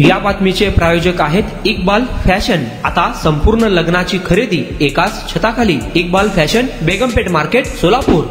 या बातमीचे प्रायोजक आहेत इक्बाल फॅशन। आता संपूर्ण लग्नाची खरेदी एकाच छताखाली। Iqbal fashion, Begumpeth market, Solapur.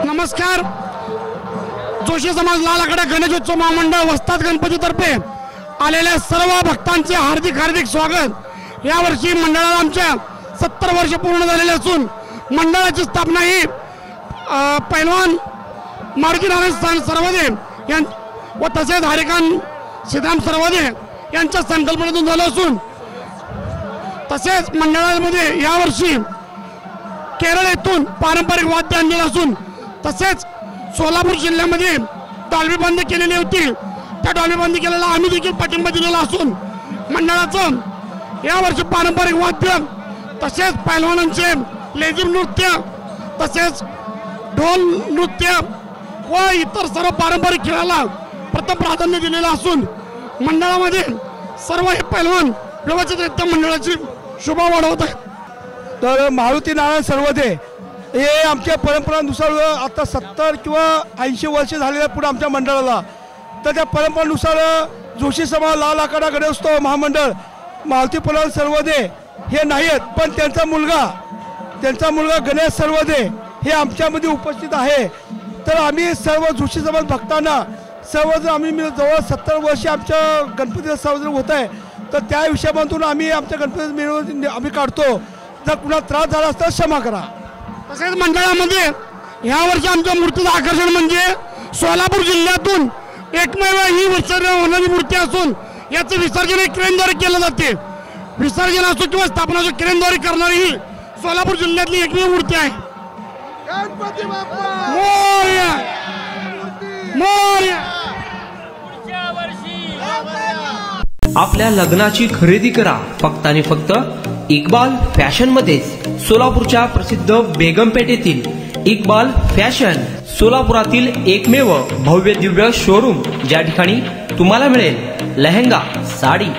नमस्कार। जोशी समाज लाल आखाडा गणेशोत्सव महामंडळ वस्ताद गणपतीतर्फे आलेल्या सर्व भक्तांचे हार्दिक हार्दिक स्वागत। यावर्षी मंडळाला आमच्या 70 वर्ष पूर्ण झालेले असून मंडळाची स्थापना ही पैलवान मारुती नारायण सरवदे व तसेच हरिकांत सीताराम सरवदे यांच्या संकल्पनेतून झालं असून तसेच मंडळामध्ये यावर्षी केरळ येथून पारंपरिक वाद्य आणलेलं असून तसेच सोलापूर जिल्ह्यामध्ये डॉल्बी बंदी केलेली होती, त्या डॉल्बी बंदी केलेला आम्ही देखील पाठिंबा दिलेला असून मंडळाचं यावर्षी पारंपरिक वाद्य तसेच पैलवानांचे लेझिम नृत्य तसेच ढोल नृत्य व इतर सर्व पारंपरिक खेळाला प्रथम प्राधान्य दिलेलं असून मंडळामध्ये सर्व हे पैलवान व्यवस्थितरित्या मंडळाची शोभा वाढवत आहेत। तर मारुती नारायण सर्वदे हे आमच्या परंपरानुसार आता 70 किंवा 80 वर्ष झालेल्या पुढे आमच्या मंडळाला, तर त्या परंपरेनुसार जोशी समाज लाल आखाडा गणेशोत्सव महामंडळ मारुती पैलवान सर्वदे हे नाहीत, पण त्यांचा मुलगा गणेश सर्वदे हे आमच्यामध्ये उपस्थित आहे। तर आम्ही सर्व जोशी समाज भक्तांना सर्वजण आम्ही जवळ 70 वर्ष आमच्या गणपतीचा साजरा होत आहे, तर त्या हिशोबातून आम्ही आमच्या गणपती मिळवून आम्ही काढतो। जर कुणा त्रास झाला असता क्षमा करा। तसेच मंडळामध्ये यावर्षी आमच्या मूर्तीचं आकर्षण म्हणजे सोलापूर जिल्ह्यातून एकमेव ही विसर्जन होणारी मूर्ती असून याचं विसर्जन हे क्रेनद्वारे केलं जाते। विसर्जन असो किंवा स्थापना असो क्रेनद्वारे करणारी ही सोलापूर जिल्ह्यातली एकमेव मूर्ती आहे। गणपती बाप्पा मोरया मोरया। आपल्या लग्नाची खरेदी करा फक्त आणि फक्त इक्बाल फॅशन मध्येच। सोलापूरच्या प्रसिद्ध बेगमपेठेतील इक्बाल फॅशन सोलापुरातील एकमेव भव्य दिव्य शोरूम, ज्या ठिकाणी तुम्हाला मिळेल lehenga, sari,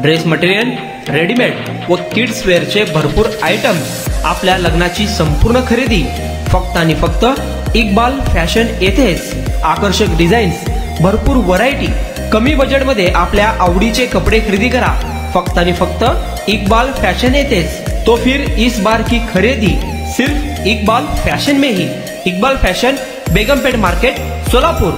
dress material, readymade व किड्स वेअरचे भरपूर आयटम्स। आपल्या लग्नाची संपूर्ण खरेदी फक्त आणि फक्त इक्बाल फॅशन येथेच। आकर्षक डिझाईन्स, भरपूर व्हरायटी, कमी बजेटमध्ये आपल्या आवडीचे कपडे खरेदी करा फक्त आणि फक्त इक्बाल फैशन येतेच। तो फिर इस बार की खरीदी सिर्फ इक्बाल फैशन में ही। Iqbal fashion, Begumpet market, Solapur.